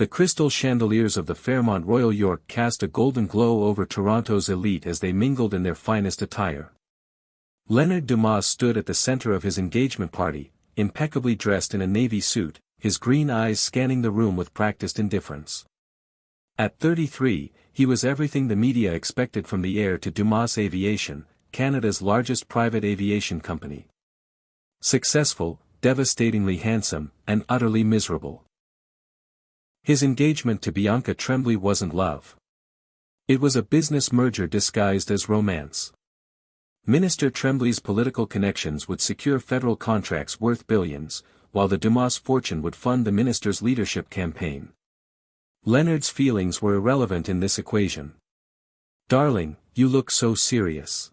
The crystal chandeliers of the Fairmont Royal York cast a golden glow over Toronto's elite as they mingled in their finest attire. Leonard Dumas stood at the center of his engagement party, impeccably dressed in a navy suit, his green eyes scanning the room with practiced indifference. At 33, he was everything the media expected from the heir to Dumas Aviation, Canada's largest private aviation company. Successful, devastatingly handsome, and utterly miserable. His engagement to Bianca Tremblay wasn't love. It was a business merger disguised as romance. Minister Tremblay's political connections would secure federal contracts worth billions, while the Dumas fortune would fund the minister's leadership campaign. Leonard's feelings were irrelevant in this equation. "Darling, you look so serious."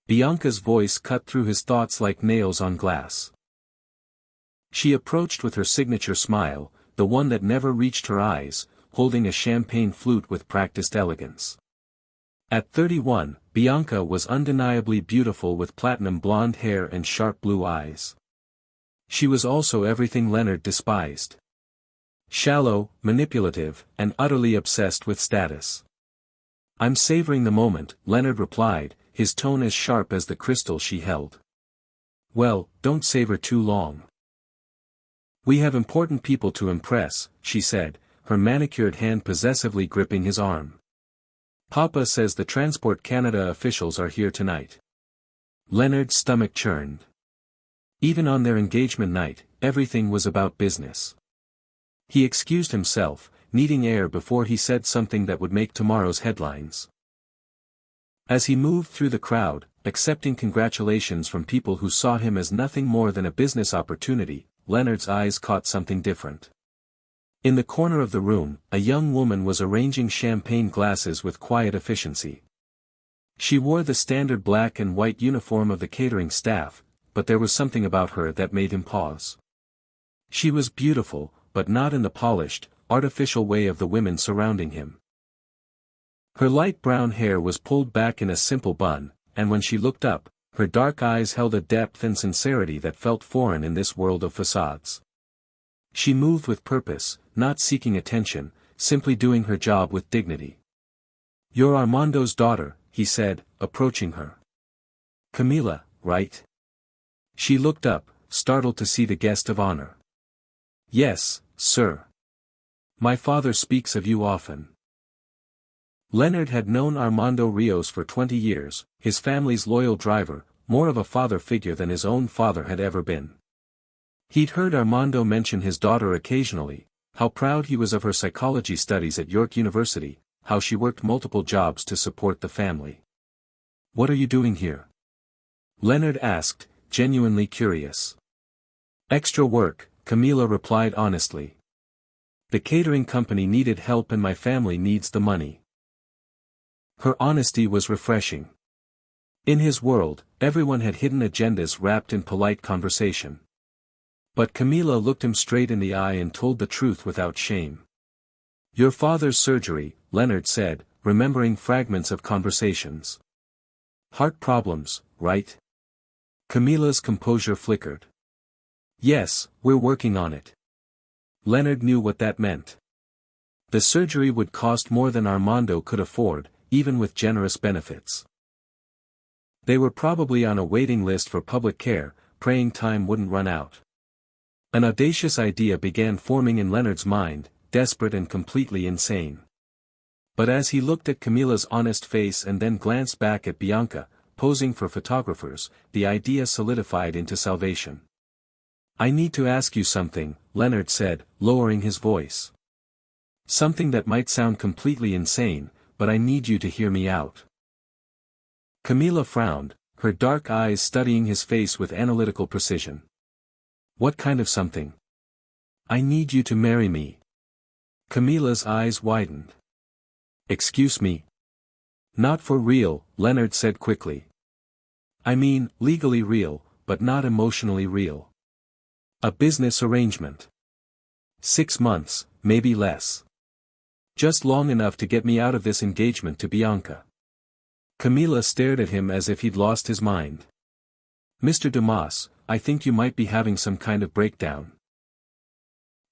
Bianca's voice cut through his thoughts like nails on glass. She approached with her signature smile, the one that never reached her eyes, holding a champagne flute with practiced elegance. At 31, Bianca was undeniably beautiful with platinum blonde hair and sharp blue eyes. She was also everything Leonard despised. Shallow, manipulative, and utterly obsessed with status. "I'm savoring the moment," Leonard replied, his tone as sharp as the crystal she held. "Well, don't savor too long. We have important people to impress," she said, her manicured hand possessively gripping his arm. "Papa says the Transport Canada officials are here tonight." Leonard's stomach churned. Even on their engagement night, everything was about business. He excused himself, needing air before he said something that would make tomorrow's headlines. As he moved through the crowd, accepting congratulations from people who saw him as nothing more than a business opportunity, Leonard's eyes caught something different. In the corner of the room, a young woman was arranging champagne glasses with quiet efficiency. She wore the standard black and white uniform of the catering staff, but there was something about her that made him pause. She was beautiful, but not in the polished, artificial way of the women surrounding him. Her light brown hair was pulled back in a simple bun, and when she looked up, her dark eyes held a depth and sincerity that felt foreign in this world of facades. She moved with purpose, not seeking attention, simply doing her job with dignity. "You're Armando's daughter," he said, approaching her. "Camila, right?" She looked up, startled to see the guest of honor. "Yes, sir. My father speaks of you often." Leonard had known Armando Rios for 20 years, his family's loyal driver, more of a father figure than his own father had ever been. He'd heard Armando mention his daughter occasionally, how proud he was of her psychology studies at York University, how she worked multiple jobs to support the family. "What are you doing here?" Leonard asked, genuinely curious. "Extra work," Camila replied honestly. "The catering company needed help and my family needs the money." Her honesty was refreshing. In his world, everyone had hidden agendas wrapped in polite conversation. But Camila looked him straight in the eye and told the truth without shame. "Your father's surgery," Leonard said, remembering fragments of conversations. "Heart problems, right?" Camila's composure flickered. "Yes, we're working on it." Leonard knew what that meant. The surgery would cost more than Armando could afford, even with generous benefits. They were probably on a waiting list for public care, praying time wouldn't run out. An audacious idea began forming in Leonard's mind, desperate and completely insane. But as he looked at Camila's honest face and then glanced back at Bianca, posing for photographers, the idea solidified into salvation. "I need to ask you something," Leonard said, lowering his voice. "Something that might sound completely insane, but I need you to hear me out." Camila frowned, her dark eyes studying his face with analytical precision. "What kind of something?" "I need you to marry me." Camila's eyes widened. "Excuse me?" "Not for real," Leonard said quickly. "I mean, legally real, but not emotionally real. A business arrangement. 6 months, maybe less. Just long enough to get me out of this engagement to Bianca." Camila stared at him as if he'd lost his mind. "Mr. Dumas, I think you might be having some kind of breakdown."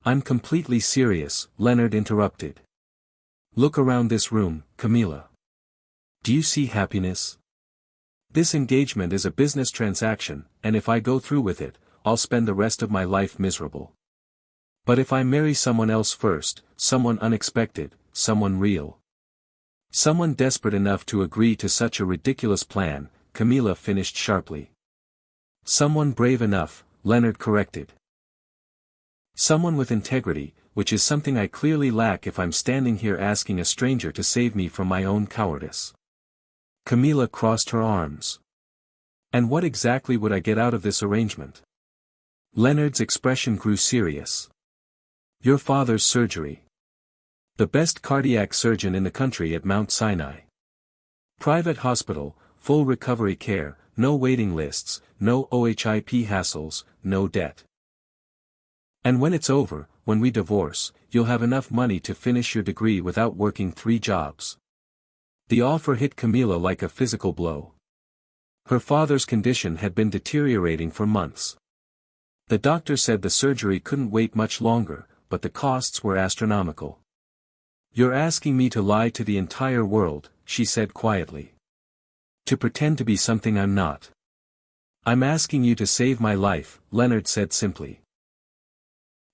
I'm completely serious, Leonard interrupted. Look around this room, Camilla. Do you see happiness? This engagement is a business transaction, and if I go through with it, I'll spend the rest of my life miserable. But if I marry someone else first, someone unexpected, someone real. Someone desperate enough to agree to such a ridiculous plan, Camilla finished sharply. Someone brave enough, Leonard corrected. Someone with integrity, which is something I clearly lack if I'm standing here asking a stranger to save me from my own cowardice. Camilla crossed her arms. And what exactly would I get out of this arrangement? Leonard's expression grew serious. Your father's surgery. The best cardiac surgeon in the country at Mount Sinai. Private hospital, full recovery care, no waiting lists, no OHIP hassles, no debt. And when it's over, when we divorce, you'll have enough money to finish your degree without working 3 jobs. The offer hit Camilla like a physical blow. Her father's condition had been deteriorating for months. The doctor said the surgery couldn't wait much longer, but the costs were astronomical. You're asking me to lie to the entire world, she said quietly. To pretend to be something I'm not. I'm asking you to save my life, Leonard said simply.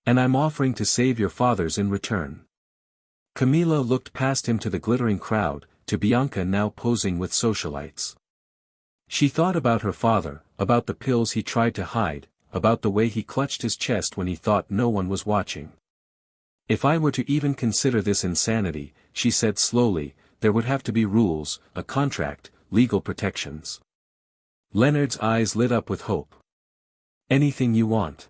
And I'm offering to save your father's in return. Camilla looked past him to the glittering crowd, to Bianca now posing with socialites. She thought about her father, about the pills he tried to hide, about the way he clutched his chest when he thought no one was watching. If I were to even consider this insanity, she said slowly, there would have to be rules, a contract, legal protections. Leonard's eyes lit up with hope. Anything you want.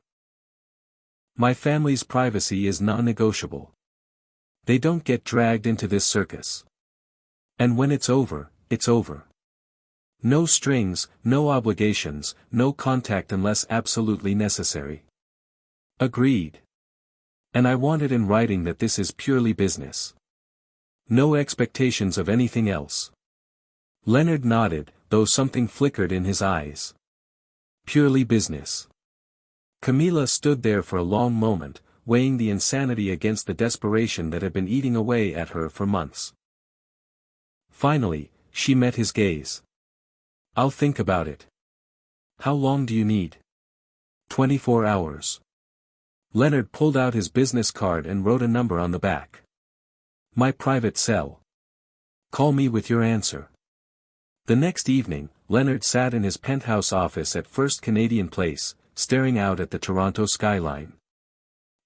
My family's privacy is non-negotiable. They don't get dragged into this circus. And when it's over, it's over. No strings, no obligations, no contact unless absolutely necessary. Agreed. And I want it in writing that this is purely business. No expectations of anything else. Leonard nodded, though something flickered in his eyes. Purely business. Camilla stood there for a long moment, weighing the insanity against the desperation that had been eating away at her for months. Finally, she met his gaze. I'll think about it. How long do you need? 24 hours. Leonard pulled out his business card and wrote a number on the back. My private cell. Call me with your answer. The next evening, Leonard sat in his penthouse office at First Canadian Place, staring out at the Toronto skyline.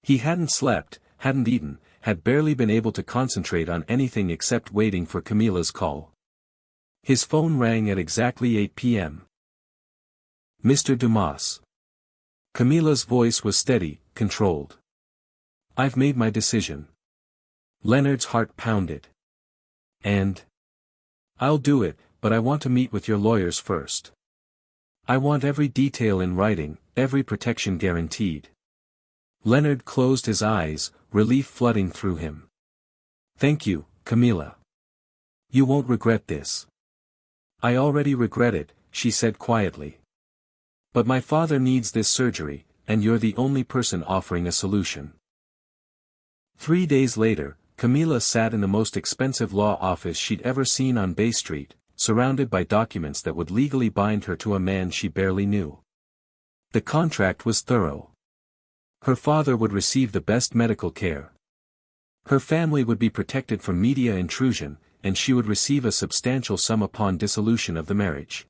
He hadn't slept, hadn't eaten, had barely been able to concentrate on anything except waiting for Camilla's call. His phone rang at exactly 8 p.m. Mr. Dumas. Camilla's voice was steady, controlled. I've made my decision. Leonard's heart pounded. And? I'll do it, but I want to meet with your lawyers first. I want every detail in writing, every protection guaranteed. Leonard closed his eyes, relief flooding through him. Thank you, Camilla. You won't regret this. I already regret it, she said quietly. But my father needs this surgery, and you're the only person offering a solution. 3 days later, Camilla sat in the most expensive law office she'd ever seen on Bay Street, surrounded by documents that would legally bind her to a man she barely knew. The contract was thorough. Her father would receive the best medical care. Her family would be protected from media intrusion, and she would receive a substantial sum upon dissolution of the marriage.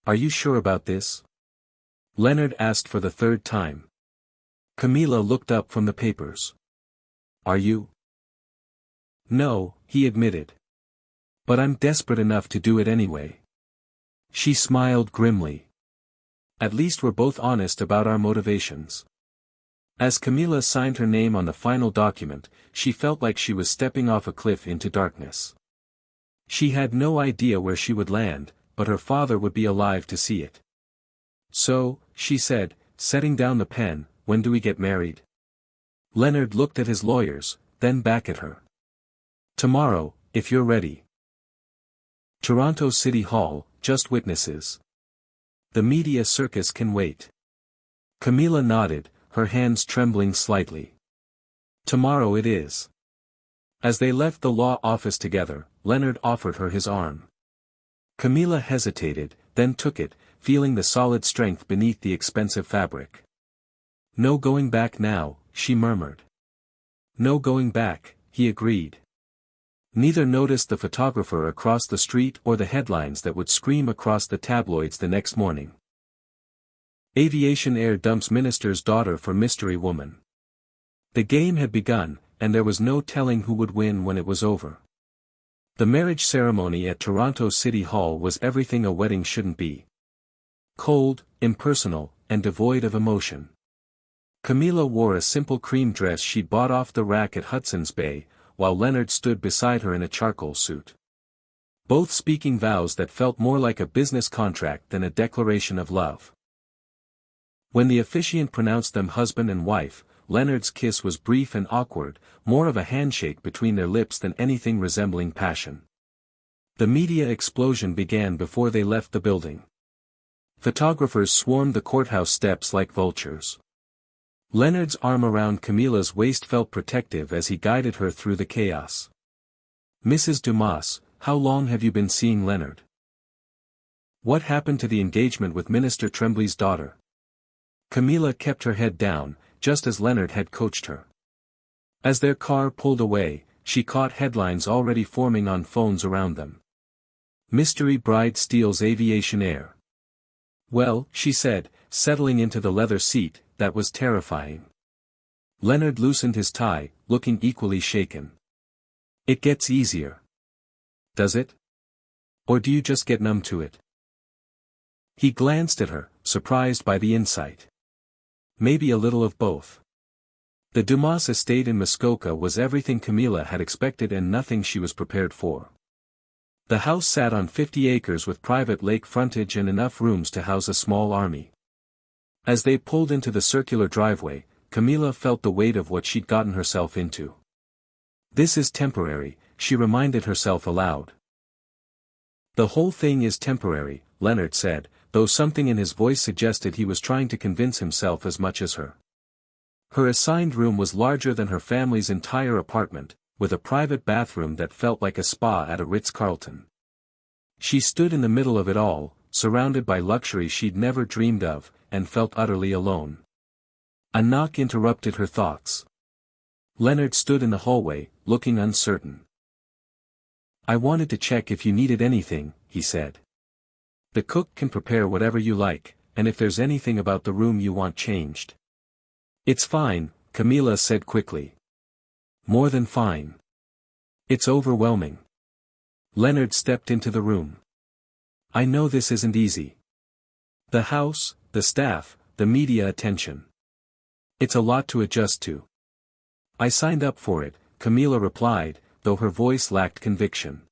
Are you sure about this? Leonard asked for the 3rd time. Camilla looked up from the papers. Are you? No, he admitted. But I'm desperate enough to do it anyway. She smiled grimly. At least we're both honest about our motivations. As Camilla signed her name on the final document, she felt like she was stepping off a cliff into darkness. She had no idea where she would land, but her father would be alive to see it. So, she said, setting down the pen, when do we get married? Leonard looked at his lawyers, then back at her. Tomorrow, if you're ready. Toronto City Hall, just witnesses. The media circus can wait. Camilla nodded, her hands trembling slightly. Tomorrow it is. As they left the law office together, Leonard offered her his arm. Camilla hesitated, then took it, feeling the solid strength beneath the expensive fabric. "No going back now," she murmured. "No going back," he agreed. Neither noticed the photographer across the street or the headlines that would scream across the tabloids the next morning. Aviation heir dumps minister's daughter for mystery woman. The game had begun, and there was no telling who would win when it was over. The marriage ceremony at Toronto City Hall was everything a wedding shouldn't be. Cold, impersonal, and devoid of emotion. Camilla wore a simple cream dress she'd bought off the rack at Hudson's Bay, while Leonard stood beside her in a charcoal suit. Both speaking vows that felt more like a business contract than a declaration of love. When the officiant pronounced them husband and wife, Leonard's kiss was brief and awkward, more of a handshake between their lips than anything resembling passion. The media explosion began before they left the building. Photographers swarmed the courthouse steps like vultures. Leonard's arm around Camilla's waist felt protective as he guided her through the chaos. "Mrs. Dumas, how long have you been seeing Leonard? What happened to the engagement with Minister Tremblay's daughter?" Camilla kept her head down, just as Leonard had coached her. As their car pulled away, she caught headlines already forming on phones around them. "Mystery bride steals aviation heir." "Well," she said, settling into the leather seat, "that was terrifying." Leonard loosened his tie, looking equally shaken. "It gets easier." "Does it? Or do you just get numb to it?" He glanced at her, surprised by the insight. "Maybe a little of both." The Dumas estate in Muskoka was everything Camilla had expected and nothing she was prepared for. The house sat on 50 acres with private lake frontage and enough rooms to house a small army. As they pulled into the circular driveway, Camilla felt the weight of what she'd gotten herself into. "This is temporary," she reminded herself aloud. "The whole thing is temporary," Leonard said, though something in his voice suggested he was trying to convince himself as much as her. Her assigned room was larger than her family's entire apartment, with a private bathroom that felt like a spa at a Ritz-Carlton. She stood in the middle of it all, surrounded by luxury she'd never dreamed of, and felt utterly alone. A knock interrupted her thoughts. Leonard stood in the hallway, looking uncertain. "I wanted to check if you needed anything," he said. "The cook can prepare whatever you like, and if there's anything about the room you want changed." "It's fine," Camilla said quickly. "More than fine. It's overwhelming." Leonard stepped into the room. "I know this isn't easy. The house, the staff, the media attention. It's a lot to adjust to." "I signed up for it," Camilla replied, though her voice lacked conviction.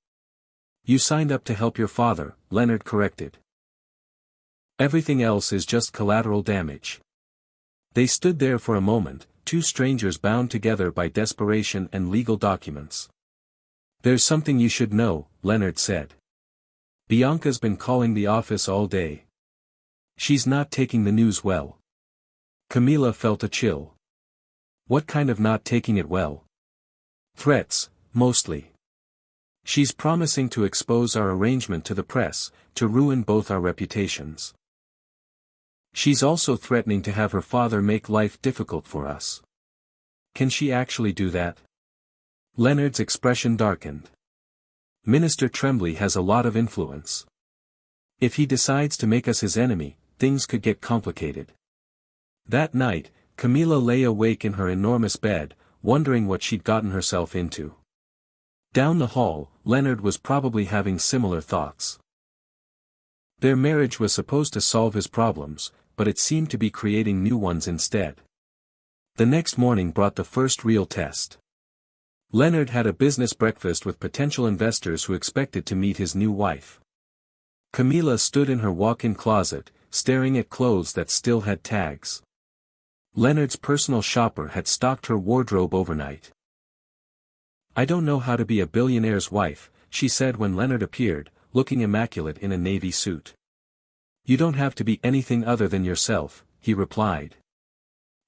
"You signed up to help your father," Leonard corrected. "Everything else is just collateral damage." They stood there for a moment, two strangers bound together by desperation and legal documents. "There's something you should know," Leonard said. "Bianca's been calling the office all day. She's not taking the news well." Camilla felt a chill. "What kind of not taking it well?" "Threats, mostly. She's promising to expose our arrangement to the press, to ruin both our reputations. She's also threatening to have her father make life difficult for us." "Can she actually do that?" Leonard's expression darkened. "Minister Tremblay has a lot of influence. If he decides to make us his enemy, things could get complicated." That night, Camilla lay awake in her enormous bed, wondering what she'd gotten herself into. Down the hall, Leonard was probably having similar thoughts. Their marriage was supposed to solve his problems, but it seemed to be creating new ones instead. The next morning brought the first real test. Leonard had a business breakfast with potential investors who expected to meet his new wife. Camilla stood in her walk-in closet, staring at clothes that still had tags. Leonard's personal shopper had stocked her wardrobe overnight. "I don't know how to be a billionaire's wife," she said when Leonard appeared, looking immaculate in a navy suit. "You don't have to be anything other than yourself," he replied.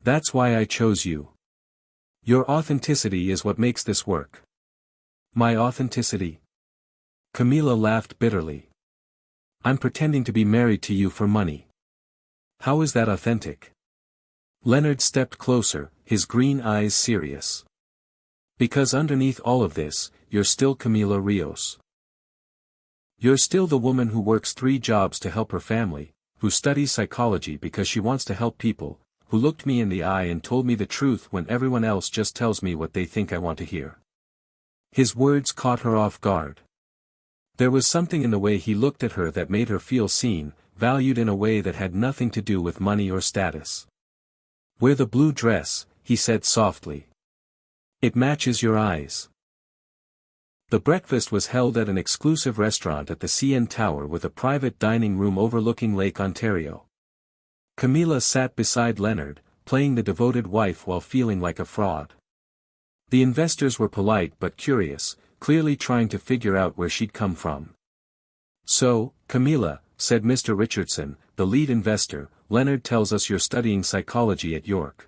"That's why I chose you." Your authenticity is what makes this work. My authenticity? Camila laughed bitterly. I'm pretending to be married to you for money. How is that authentic? Leonard stepped closer, his green eyes serious. Because underneath all of this, you're still Camila Rios. You're still the woman who works 3 jobs to help her family, who studies psychology because she wants to help people, who looked me in the eye and told me the truth when everyone else just tells me what they think I want to hear. His words caught her off guard. There was something in the way he looked at her that made her feel seen, valued in a way that had nothing to do with money or status. Wear the blue dress, he said softly. It matches your eyes. The breakfast was held at an exclusive restaurant at the CN Tower with a private dining room overlooking Lake Ontario. Camila sat beside Leonard, playing the devoted wife while feeling like a fraud. The investors were polite but curious, clearly trying to figure out where she'd come from. So, Camila, said Mr. Richardson, the lead investor, Leonard tells us you're studying psychology at York.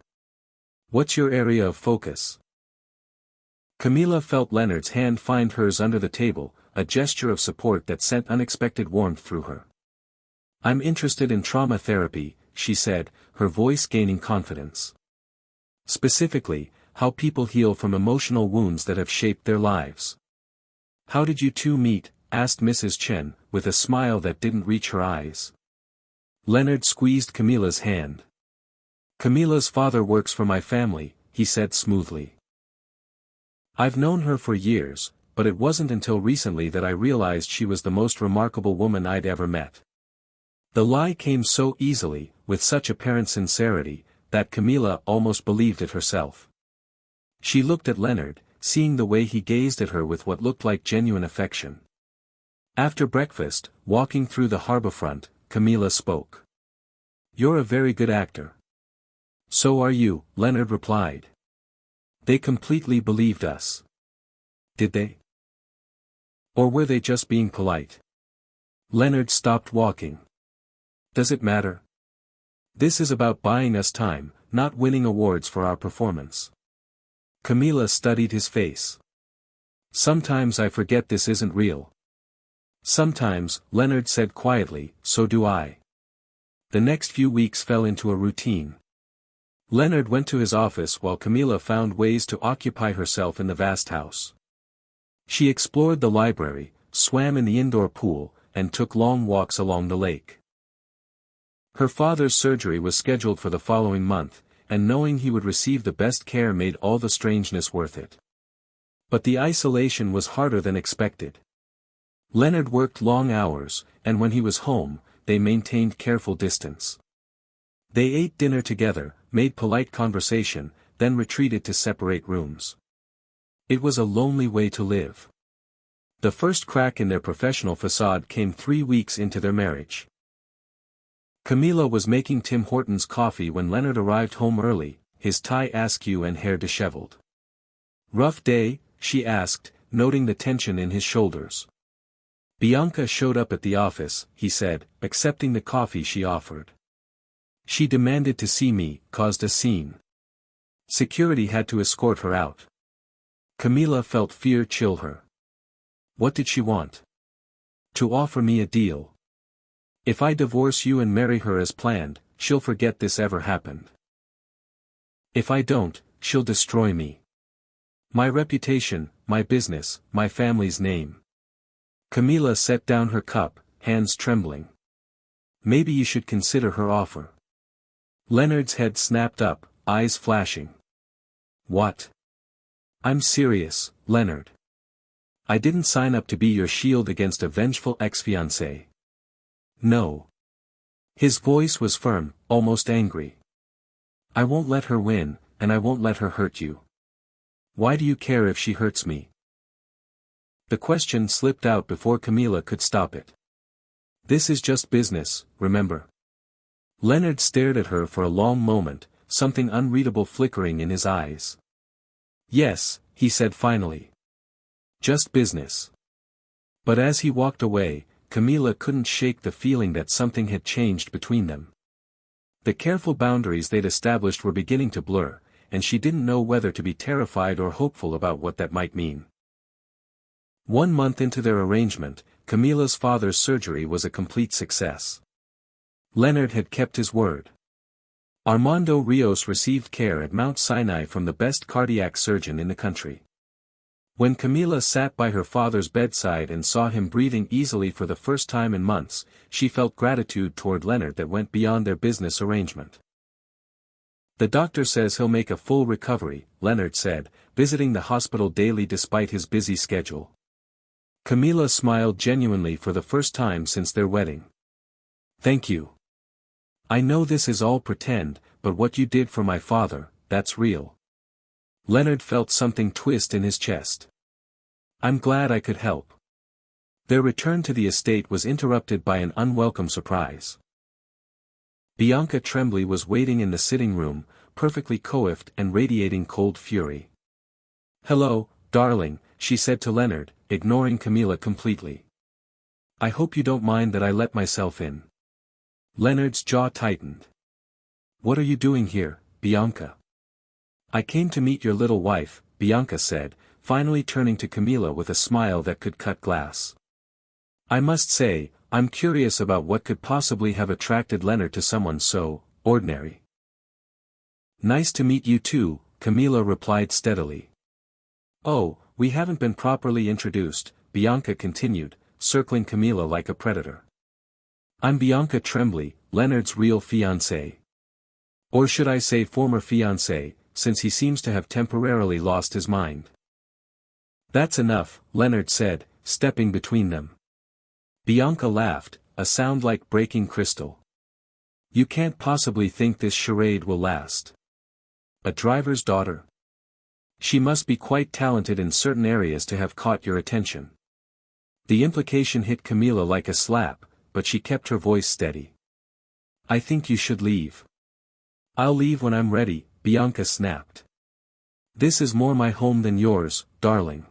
What's your area of focus? Camila felt Leonard's hand find hers under the table, a gesture of support that sent unexpected warmth through her. I'm interested in trauma therapy, she said, her voice gaining confidence. Specifically, how people heal from emotional wounds that have shaped their lives. How did you two meet? Asked Mrs. Chen, with a smile that didn't reach her eyes. Leonard squeezed Camila's hand. Camila's father works for my family, he said smoothly. I've known her for years, but it wasn't until recently that I realized she was the most remarkable woman I'd ever met. The lie came so easily, with such apparent sincerity, that Camila almost believed it herself. She looked at Leonard, seeing the way he gazed at her with what looked like genuine affection. After breakfast, walking through the harborfront, Camila spoke. You're a very good actor. So are you, Leonard replied. They completely believed us. Did they? Or were they just being polite? Leonard stopped walking. Does it matter? This is about buying us time, not winning awards for our performance. Camila studied his face. Sometimes I forget this isn't real. Sometimes, Leonard said quietly, so do I. The next few weeks fell into a routine. Leonard went to his office while Camila found ways to occupy herself in the vast house. She explored the library, swam in the indoor pool, and took long walks along the lake. Her father's surgery was scheduled for the following month, and knowing he would receive the best care made all the strangeness worth it. But the isolation was harder than expected. Leonard worked long hours, and when he was home, they maintained careful distance. They ate dinner together, made polite conversation, then retreated to separate rooms. It was a lonely way to live. The first crack in their professional facade came 3 weeks into their marriage. Camila was making Tim Hortons coffee when Leonard arrived home early, his tie askew and hair disheveled. Rough day? She asked, noting the tension in his shoulders. Bianca showed up at the office, he said, accepting the coffee she offered. She demanded to see me, caused a scene. Security had to escort her out. Camila felt fear chill her. What did she want? To offer me a deal. If I divorce you and marry her as planned, she'll forget this ever happened. If I don't, she'll destroy me. My reputation, my business, my family's name. Camila set down her cup, hands trembling. Maybe you should consider her offer. Leonard's head snapped up, eyes flashing. What? I'm serious, Leonard. I didn't sign up to be your shield against a vengeful ex-fiancé. No. His voice was firm, almost angry. I won't let her win, and I won't let her hurt you. Why do you care if she hurts me? The question slipped out before Camila could stop it. This is just business, remember? Leonard stared at her for a long moment, something unreadable flickering in his eyes. Yes, he said finally. Just business. But as he walked away, Camila couldn't shake the feeling that something had changed between them. The careful boundaries they'd established were beginning to blur, and she didn't know whether to be terrified or hopeful about what that might mean. 1 month into their arrangement, Camilla's father's surgery was a complete success. Leonard had kept his word. Armando Rios received care at Mount Sinai from the best cardiac surgeon in the country. When Camilla sat by her father's bedside and saw him breathing easily for the first time in months, she felt gratitude toward Leonard that went beyond their business arrangement. "The doctor says he'll make a full recovery," Leonard said, visiting the hospital daily despite his busy schedule. Camilla smiled genuinely for the first time since their wedding. "Thank you. I know this is all pretend, but what you did for my father, that's real." Leonard felt something twist in his chest. "I'm glad I could help." Their return to the estate was interrupted by an unwelcome surprise. Bianca Tremblay was waiting in the sitting room, perfectly coiffed and radiating cold fury. "Hello, darling," she said to Leonard, ignoring Camilla completely. "I hope you don't mind that I let myself in." Leonard's jaw tightened. "What are you doing here, Bianca?" "I came to meet your little wife," Bianca said, finally turning to Camilla with a smile that could cut glass. "I must say, I'm curious about what could possibly have attracted Leonard to someone so ordinary." "Nice to meet you too," Camilla replied steadily. "Oh, we haven't been properly introduced," Bianca continued, circling Camilla like a predator. "I'm Bianca Tremblay, Leonard's real fiancée. Or should I say former fiancé, since he seems to have temporarily lost his mind." "That's enough," Leonard said, stepping between them. Bianca laughed, a sound like breaking crystal. "You can't possibly think this charade will last. A driver's daughter? She must be quite talented in certain areas to have caught your attention." The implication hit Camilla like a slap, but she kept her voice steady. "I think you should leave." "I'll leave when I'm ready," Bianca snapped. "This is more my home than yours, darling."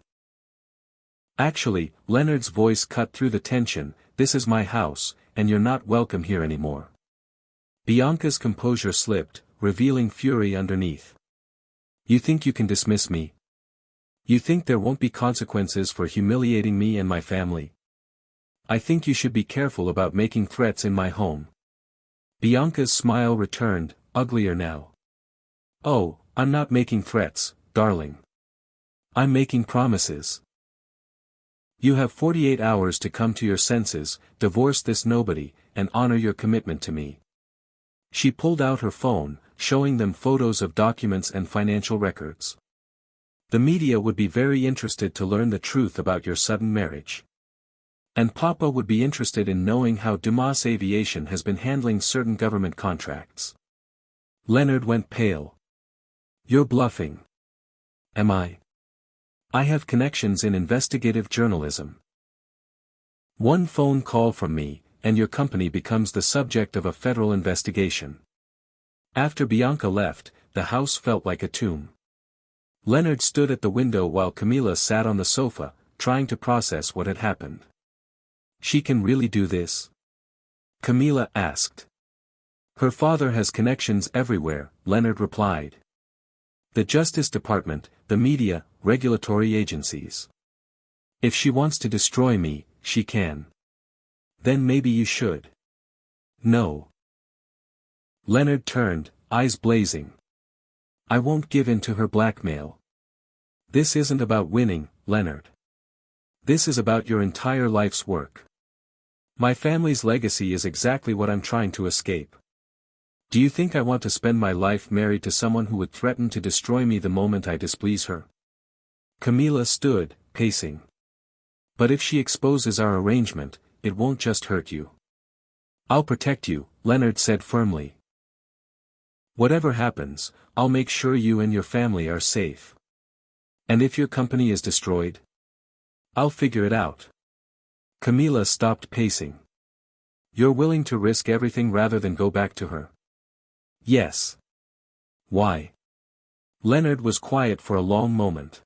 "Actually," Leonard's voice cut through the tension, "this is my house, and you're not welcome here anymore." Bianca's composure slipped, revealing fury underneath. "You think you can dismiss me? You think there won't be consequences for humiliating me and my family? I think you should be careful about making threats in my home." Bianca's smile returned, uglier now. "Oh, I'm not making threats, darling. I'm making promises. You have 48 hours to come to your senses, divorce this nobody, and honor your commitment to me." She pulled out her phone, showing them photos of documents and financial records. "The media would be very interested to learn the truth about your sudden marriage. And Papa would be interested in knowing how Dumas Aviation has been handling certain government contracts." Leonard went pale. "You're bluffing." "Am I? I have connections in investigative journalism. One phone call from me, and your company becomes the subject of a federal investigation." After Bianca left, the house felt like a tomb. Leonard stood at the window while Camilla sat on the sofa, trying to process what had happened. "She can really do this?" Camilla asked. "Her father has connections everywhere," Leonard replied. "The Justice Department, the media, regulatory agencies. If she wants to destroy me, she can. Then maybe you should." "No." Leonard turned, eyes blazing. "I won't give in to her blackmail. This isn't about winning, Leonard. This is about your entire life's work. My family's legacy is exactly what I'm trying to escape. Do you think I want to spend my life married to someone who would threaten to destroy me the moment I displease her?" Camilla stood, pacing. "But if she exposes our arrangement, it won't just hurt you. I'll protect you," Leonard said firmly. "Whatever happens, I'll make sure you and your family are safe. And if your company is destroyed? I'll figure it out." Camilla stopped pacing. "You're willing to risk everything rather than go back to her?" "Yes." "Why?" Leonard was quiet for a long moment.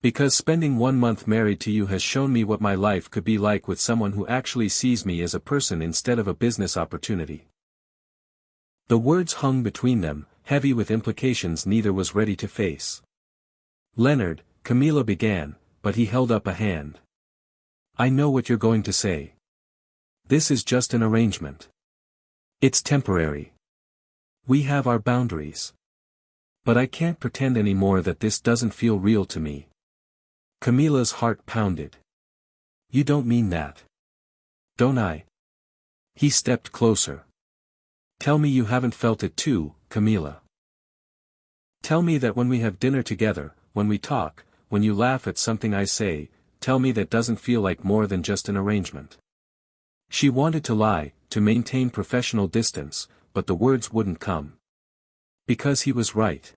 "Because spending 1 month married to you has shown me what my life could be like with someone who actually sees me as a person instead of a business opportunity." The words hung between them, heavy with implications neither was ready to face. "Leonard," Camilla began, but he held up a hand. "I know what you're going to say. This is just an arrangement. It's temporary. We have our boundaries. But I can't pretend anymore that this doesn't feel real to me." Camilla's heart pounded. "You don't mean that. Don't I?" He stepped closer. "Tell me you haven't felt it too, Camilla. Tell me that when we have dinner together, when we talk, when you laugh at something I say, tell me that doesn't feel like more than just an arrangement." She wanted to lie, to maintain professional distance, but the words wouldn't come. Because he was right.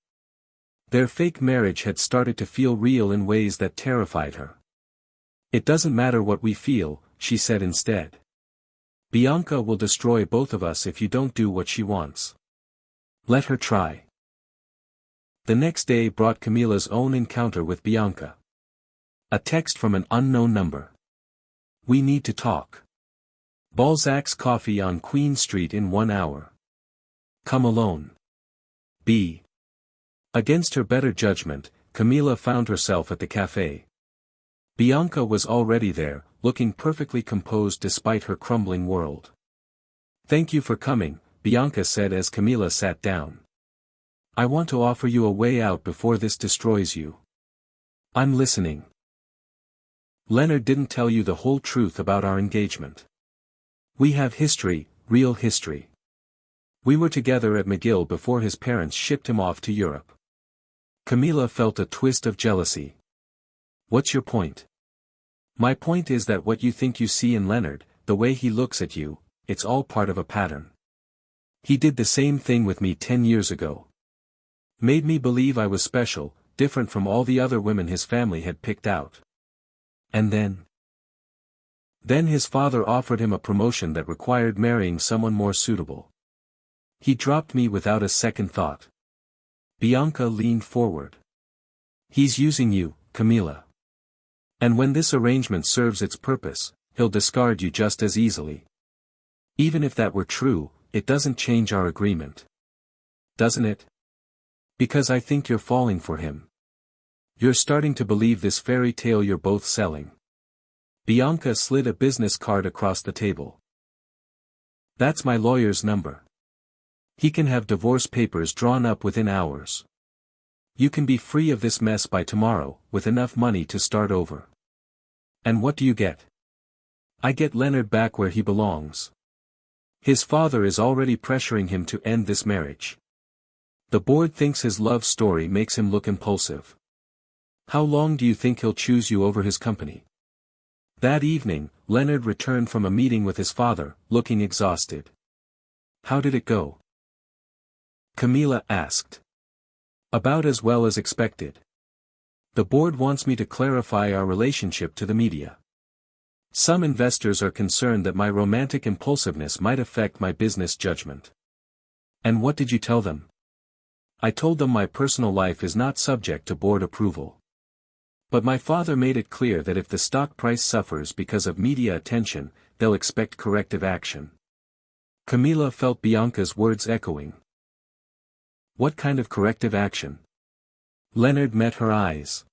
Their fake marriage had started to feel real in ways that terrified her. "It doesn't matter what we feel," she said instead. "Bianca will destroy both of us if you don't do what she wants. Let her try." The next day brought Camilla's own encounter with Bianca. A text from an unknown number. "We need to talk. Balzac's coffee on Queen Street in 1 hour. Come alone. B." Against her better judgment, Camilla found herself at the cafe. Bianca was already there, looking perfectly composed despite her crumbling world. "Thank you for coming," Bianca said as Camilla sat down. "I want to offer you a way out before this destroys you." "I'm listening." "Leonard didn't tell you the whole truth about our engagement. We have history, real history. We were together at McGill before his parents shipped him off to Europe." Camilla felt a twist of jealousy. "What's your point?" "My point is that what you think you see in Leonard, the way he looks at you, it's all part of a pattern. He did the same thing with me 10 years ago. Made me believe I was special, different from all the other women his family had picked out. And then his father offered him a promotion that required marrying someone more suitable. He dropped me without a second thought." Bianca leaned forward. "He's using you, Camilla. And when this arrangement serves its purpose, he'll discard you just as easily. Even if that were true, it doesn't change our agreement. Doesn't it? Because I think you're falling for him. You're starting to believe this fairy tale you're both selling." Bianca slid a business card across the table. "That's my lawyer's number. He can have divorce papers drawn up within hours. You can be free of this mess by tomorrow, with enough money to start over. And what do you get?" "I get Leonard back where he belongs. His father is already pressuring him to end this marriage. The board thinks his love story makes him look impulsive. How long do you think he'll choose you over his company?" That evening, Leonard returned from a meeting with his father, looking exhausted. "How did it go?" Camilla asked. "About as well as expected. The board wants me to clarify our relationship to the media. Some investors are concerned that my romantic impulsiveness might affect my business judgment." "And what did you tell them?" "I told them my personal life is not subject to board approval. But my father made it clear that if the stock price suffers because of media attention, they'll expect corrective action." Camilla felt Bianca's words echoing. "What kind of corrective action?" Leonard met her eyes.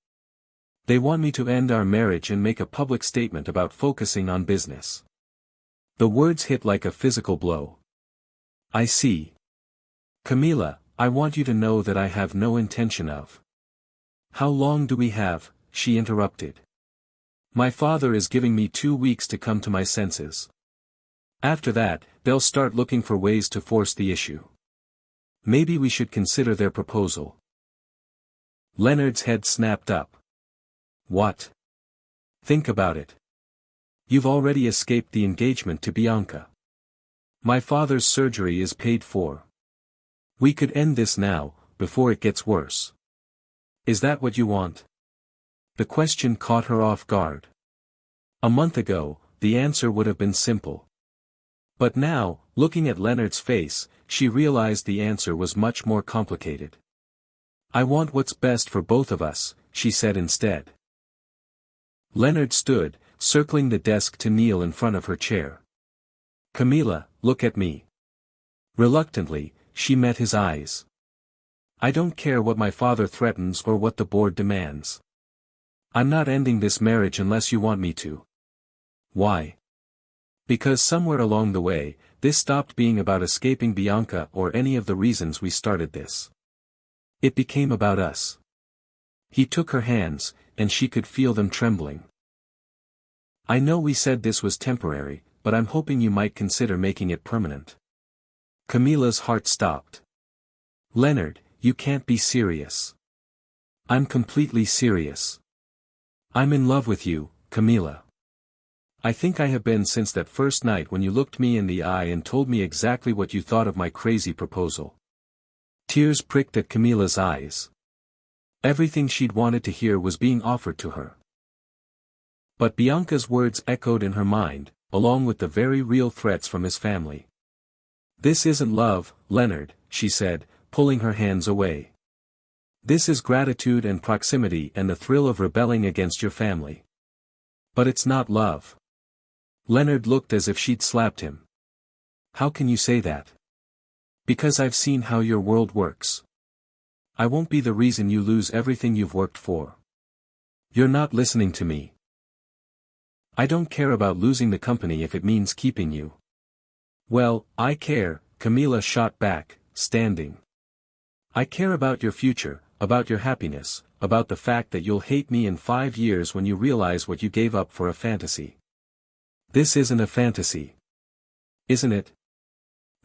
"They want me to end our marriage and make a public statement about focusing on business." The words hit like a physical blow. "I see. Camilla, I want you to know that I have no intention of—" "How long do we have?" she interrupted. "My father is giving me 2 weeks to come to my senses. After that, they'll start looking for ways to force the issue. Maybe we should consider their proposal." Leonard's head snapped up. "What? Think about it. You've already escaped the engagement to Bianca. My father's surgery is paid for. We could end this now, before it gets worse. Is that what you want?" The question caught her off guard. A month ago, the answer would have been simple. But now, looking at Leonard's face, she realized the answer was much more complicated. "I want what's best for both of us," she said instead. Leonard stood, circling the desk to kneel in front of her chair. "Camilla, look at me." Reluctantly, she met his eyes. I don't care what my father threatens or what the board demands. I'm not ending this marriage unless you want me to. Why? Because somewhere along the way, this stopped being about escaping Bianca or any of the reasons we started this. It became about us. He took her hands, and she could feel them trembling. I know we said this was temporary, but I'm hoping you might consider making it permanent. Camilla's heart stopped. Leonard, you can't be serious. I'm completely serious. I'm in love with you, Camilla. I think I have been since that first night when you looked me in the eye and told me exactly what you thought of my crazy proposal. Tears pricked at Camilla's eyes. Everything she'd wanted to hear was being offered to her. But Bianca's words echoed in her mind, along with the very real threats from his family. This isn't love, Leonard, she said, pulling her hands away. This is gratitude and proximity and the thrill of rebelling against your family. But it's not love. Leonard looked as if she'd slapped him. How can you say that? Because I've seen how your world works. I won't be the reason you lose everything you've worked for. You're not listening to me. I don't care about losing the company if it means keeping you. Well, I care, Camilla shot back, standing. I care about your future, about your happiness, about the fact that you'll hate me in 5 years when you realize what you gave up for a fantasy. This isn't a fantasy. Isn't it?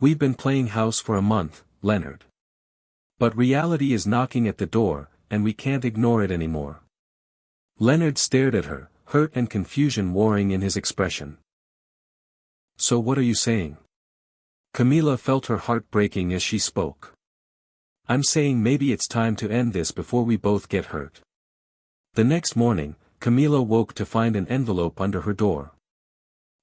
We've been playing house for a month, Leonard. But reality is knocking at the door, and we can't ignore it anymore. Leonard stared at her, hurt and confusion warring in his expression. So what are you saying? Camilla felt her heart breaking as she spoke. I'm saying maybe it's time to end this before we both get hurt. The next morning, Camilla woke to find an envelope under her door.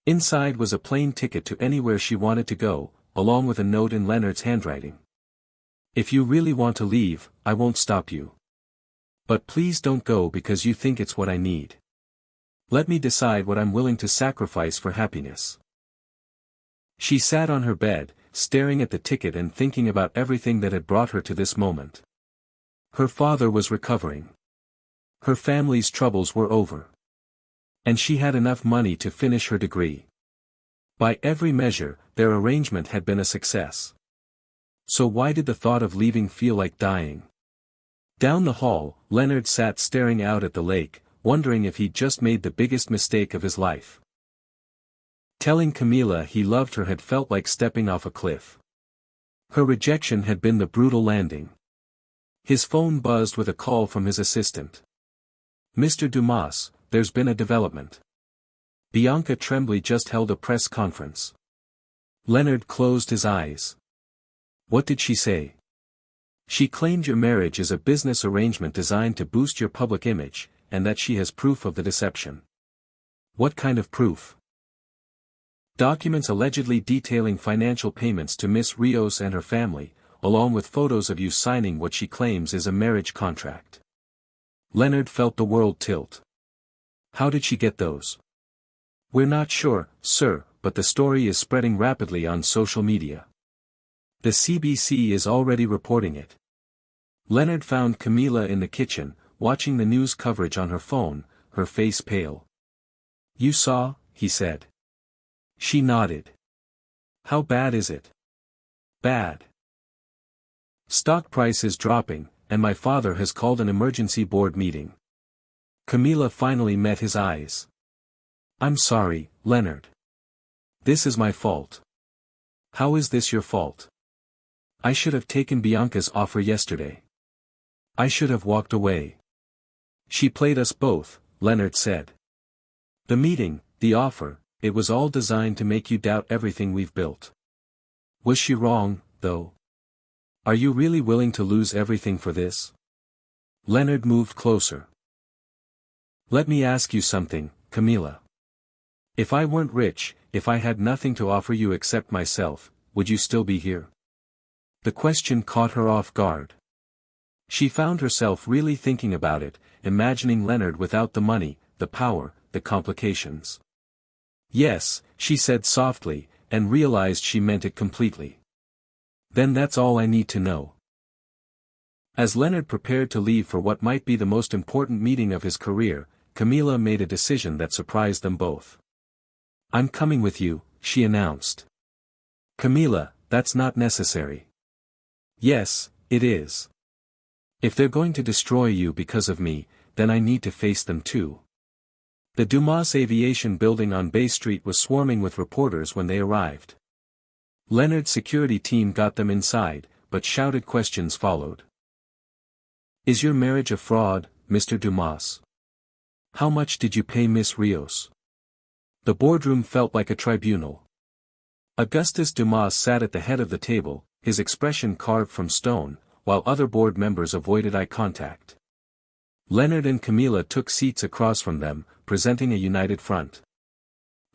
Inside was a plane ticket to anywhere she wanted to go, along with a note in Leonard's handwriting. If you really want to leave, I won't stop you. But please don't go because you think it's what I need. Let me decide what I'm willing to sacrifice for happiness. She sat on her bed, staring at the ticket and thinking about everything that had brought her to this moment. Her father was recovering. Her family's troubles were over. And she had enough money to finish her degree. By every measure, their arrangement had been a success. So why did the thought of leaving feel like dying? Down the hall, Leonard sat staring out at the lake, wondering if he'd just made the biggest mistake of his life. Telling Camilla he loved her had felt like stepping off a cliff. Her rejection had been the brutal landing. His phone buzzed with a call from his assistant. Mr. Dumas, there's been a development. Bianca Tremblay just held a press conference. Leonard closed his eyes. What did she say? She claimed your marriage is a business arrangement designed to boost your public image, and that she has proof of the deception. What kind of proof? Documents allegedly detailing financial payments to Miss Rios and her family, along with photos of you signing what she claims is a marriage contract. Leonard felt the world tilt. How did she get those? We're not sure, sir, but the story is spreading rapidly on social media. The CBC is already reporting it. Leonard found Camilla in the kitchen, watching the news coverage on her phone, her face pale. You saw, he said. She nodded. How bad is it? Bad. Stock price is dropping, and my father has called an emergency board meeting. Camilla finally met his eyes. I'm sorry, Leonard. This is my fault. How is this your fault? I should have taken Bianca's offer yesterday. I should have walked away. She played us both, Leonard said. The meeting, the offer, it was all designed to make you doubt everything we've built. Was she wrong, though? Are you really willing to lose everything for this? Leonard moved closer. Let me ask you something, Camilla. If I weren't rich, if I had nothing to offer you except myself, would you still be here? The question caught her off guard. She found herself really thinking about it, imagining Leonard without the money, the power, the complications. Yes, she said softly, and realized she meant it completely. Then that's all I need to know. As Leonard prepared to leave for what might be the most important meeting of his career, Camila made a decision that surprised them both. "I'm coming with you," she announced. "Camila, that's not necessary." "Yes, it is. If they're going to destroy you because of me, then I need to face them too." The Dumas Aviation building on Bay Street was swarming with reporters when they arrived. Leonard's security team got them inside, but shouted questions followed. "Is your marriage a fraud, Mr. Dumas? How much did you pay Miss Rios?" The boardroom felt like a tribunal. Augustus Dumas sat at the head of the table, his expression carved from stone, while other board members avoided eye contact. Leonard and Camila took seats across from them, presenting a united front.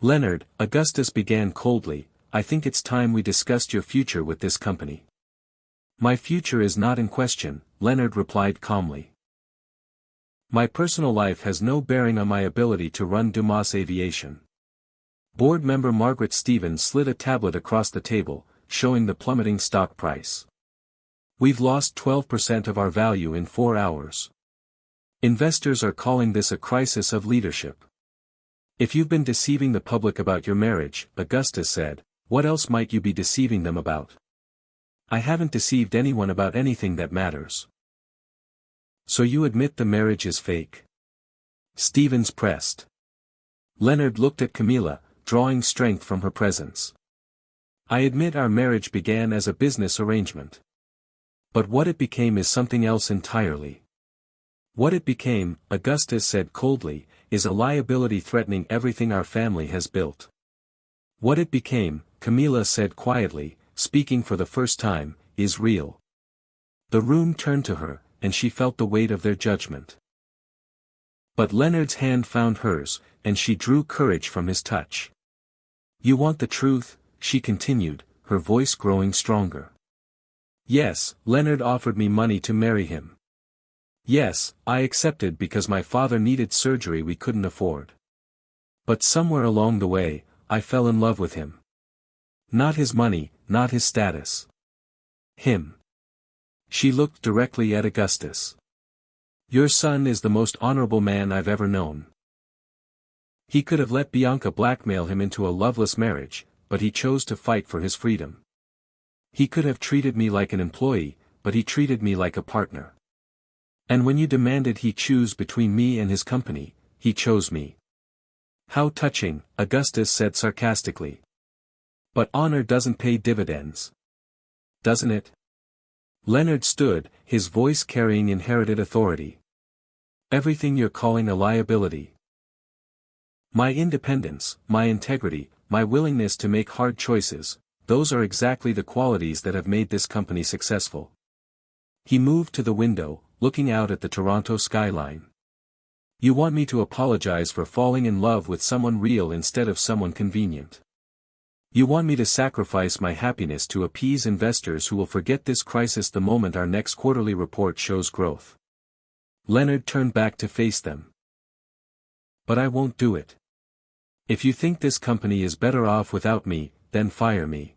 "Leonard," Augustus began coldly, "I think it's time we discussed your future with this company." "My future is not in question," Leonard replied calmly. "My personal life has no bearing on my ability to run Dumas Aviation." Board member Margaret Stevens slid a tablet across the table, showing the plummeting stock price. "We've lost 12% of our value in 4 hours. Investors are calling this a crisis of leadership." "If you've been deceiving the public about your marriage," Augustus said, "what else might you be deceiving them about?" "I haven't deceived anyone about anything that matters." "So you admit the marriage is fake?" Stevens pressed. Leonard looked at Camila, drawing strength from her presence. "I admit our marriage began as a business arrangement. But what it became is something else entirely. What it became," Augustus said coldly, "is a liability threatening everything our family has built." "What it became," Camila said quietly, speaking for the first time, "is real." The room turned to her, and she felt the weight of their judgment. But Leonard's hand found hers, and she drew courage from his touch. "You want the truth?" she continued, her voice growing stronger. "Yes, Leonard offered me money to marry him. Yes, I accepted because my father needed surgery we couldn't afford. But somewhere along the way, I fell in love with him. Not his money, not his status. Him." She looked directly at Augustus. "Your son is the most honorable man I've ever known. He could have let Bianca blackmail him into a loveless marriage, but he chose to fight for his freedom. He could have treated me like an employee, but he treated me like a partner. And when you demanded he choose between me and his company, he chose me." "How touching," Augustus said sarcastically. "But honor doesn't pay dividends. Doesn't it?" Leonard stood, his voice carrying inherited authority. "Everything you're calling a liability. My independence, my integrity, my willingness to make hard choices, those are exactly the qualities that have made this company successful." He moved to the window, looking out at the Toronto skyline. "You want me to apologize for falling in love with someone real instead of someone convenient. You want me to sacrifice my happiness to appease investors who will forget this crisis the moment our next quarterly report shows growth." Leonard turned back to face them. "But I won't do it. If you think this company is better off without me, then fire me.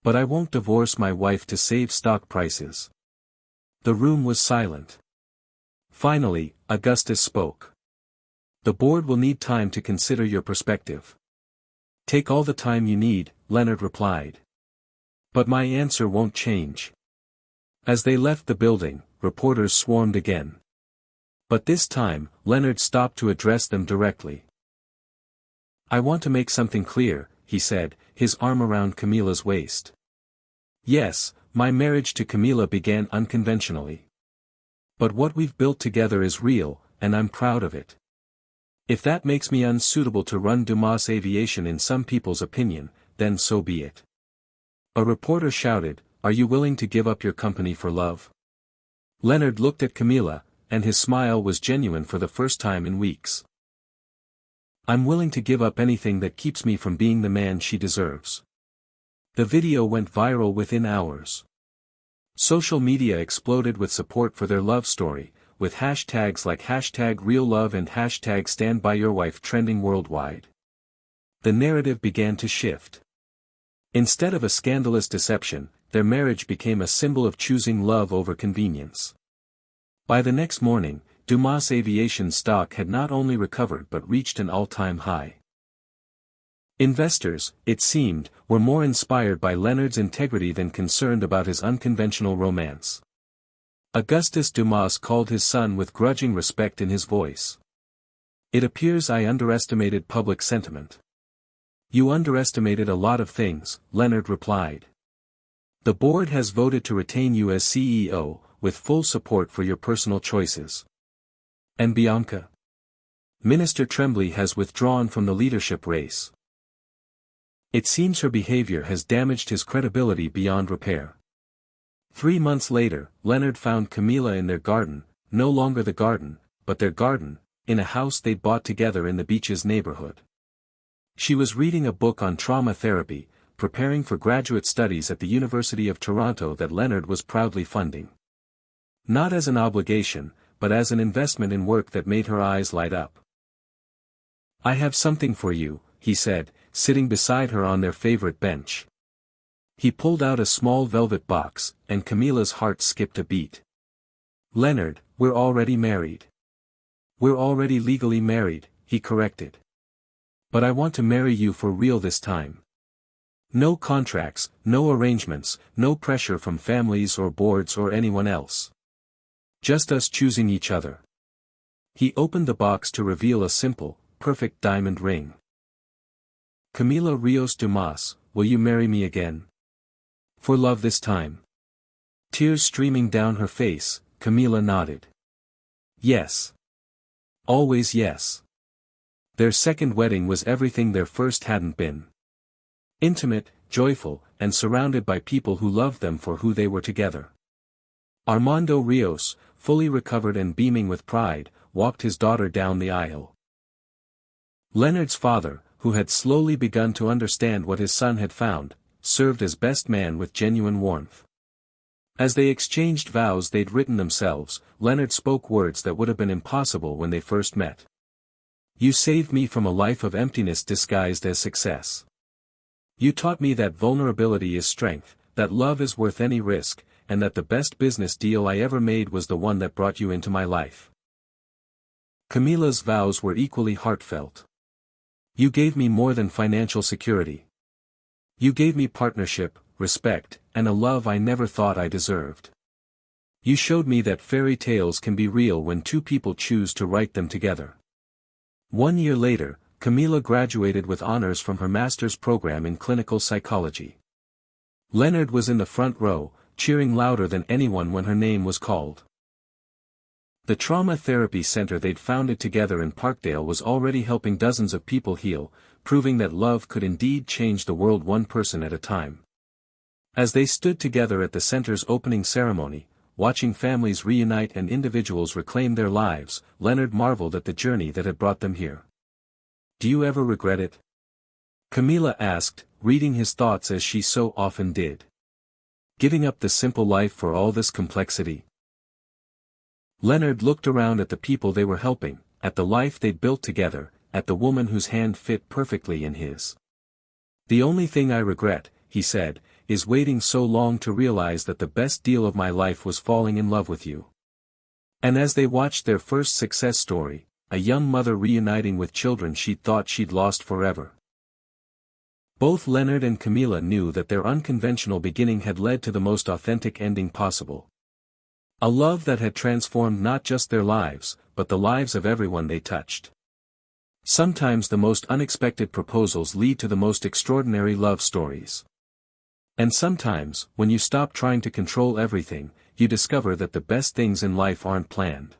But I won't divorce my wife to save stock prices." The room was silent. Finally, Augustus spoke. "The board will need time to consider your perspective." "Take all the time you need," Leonard replied. "But my answer won't change." As they left the building, reporters swarmed again. But this time, Leonard stopped to address them directly. "I want to make something clear," he said, his arm around Camila's waist. "Yes, my marriage to Camila began unconventionally. But what we've built together is real, and I'm proud of it. If that makes me unsuitable to run Dumas Aviation in some people's opinion, then so be it." A reporter shouted, "Are you willing to give up your company for love?" Leonard looked at Camila, and his smile was genuine for the first time in weeks. "I'm willing to give up anything that keeps me from being the man she deserves." The video went viral within hours. Social media exploded with support for their love story, with hashtags like #RealLove and #StandByYourWife trending worldwide. The narrative began to shift. Instead of a scandalous deception, their marriage became a symbol of choosing love over convenience. By the next morning, Dumas Aviation stock had not only recovered but reached an all-time high. Investors, it seemed, were more inspired by Leonard's integrity than concerned about his unconventional romance. Augustus Dumas called his son with grudging respect in his voice. "It appears I underestimated public sentiment." "You underestimated a lot of things," Leonard replied. "The board has voted to retain you as CEO, with full support for your personal choices." "And Bianca?" "Minister Tremblay has withdrawn from the leadership race. It seems her behavior has damaged his credibility beyond repair." 3 months later, Leonard found Camilla in their garden, no longer the garden, but their garden, in a house they'd bought together in the Beaches neighborhood. She was reading a book on trauma therapy, preparing for graduate studies at the University of Toronto that Leonard was proudly funding. Not as an obligation, but as an investment in work that made her eyes light up. "I have something for you," he said, sitting beside her on their favorite bench. He pulled out a small velvet box, and Camilla's heart skipped a beat. "Leonard, we're already married." "We're already legally married," he corrected. "But I want to marry you for real this time. No contracts, no arrangements, no pressure from families or boards or anyone else. Just us choosing each other." He opened the box to reveal a simple, perfect diamond ring. "Camila Rios Dumas, will you marry me again? For love this time?" Tears streaming down her face, Camila nodded. "Yes. Always yes." Their second wedding was everything their first hadn't been. Intimate, joyful, and surrounded by people who loved them for who they were together. Armando Rios, fully recovered and beaming with pride, walked his daughter down the aisle. Leonard's father, who had slowly begun to understand what his son had found, served as best man with genuine warmth. As they exchanged vows they'd written themselves, Leonard spoke words that would have been impossible when they first met. "You saved me from a life of emptiness disguised as success. You taught me that vulnerability is strength, that love is worth any risk, and that the best business deal I ever made was the one that brought you into my life." Camila's vows were equally heartfelt. "You gave me more than financial security. You gave me partnership, respect, and a love I never thought I deserved. You showed me that fairy tales can be real when two people choose to write them together." 1 year later, Camila graduated with honors from her master's program in clinical psychology. Leonard was in the front row, cheering louder than anyone when her name was called. The trauma therapy center they'd founded together in Parkdale was already helping dozens of people heal, proving that love could indeed change the world one person at a time. As they stood together at the center's opening ceremony, watching families reunite and individuals reclaim their lives, Leonard marveled at the journey that had brought them here. "Do you ever regret it?" Camila asked, reading his thoughts as she so often did. "Giving up the simple life for all this complexity?" Leonard looked around at the people they were helping, at the life they'd built together, at the woman whose hand fit perfectly in his. "The only thing I regret," he said, "is waiting so long to realize that the best deal of my life was falling in love with you." And as they watched their first success story, a young mother reuniting with children she'd thought she'd lost forever. Both Leonard and Camila knew that their unconventional beginning had led to the most authentic ending possible. A love that had transformed not just their lives, but the lives of everyone they touched. Sometimes the most unexpected proposals lead to the most extraordinary love stories. And sometimes, when you stop trying to control everything, you discover that the best things in life aren't planned.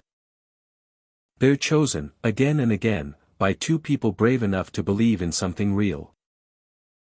They're chosen, again and again, by two people brave enough to believe in something real.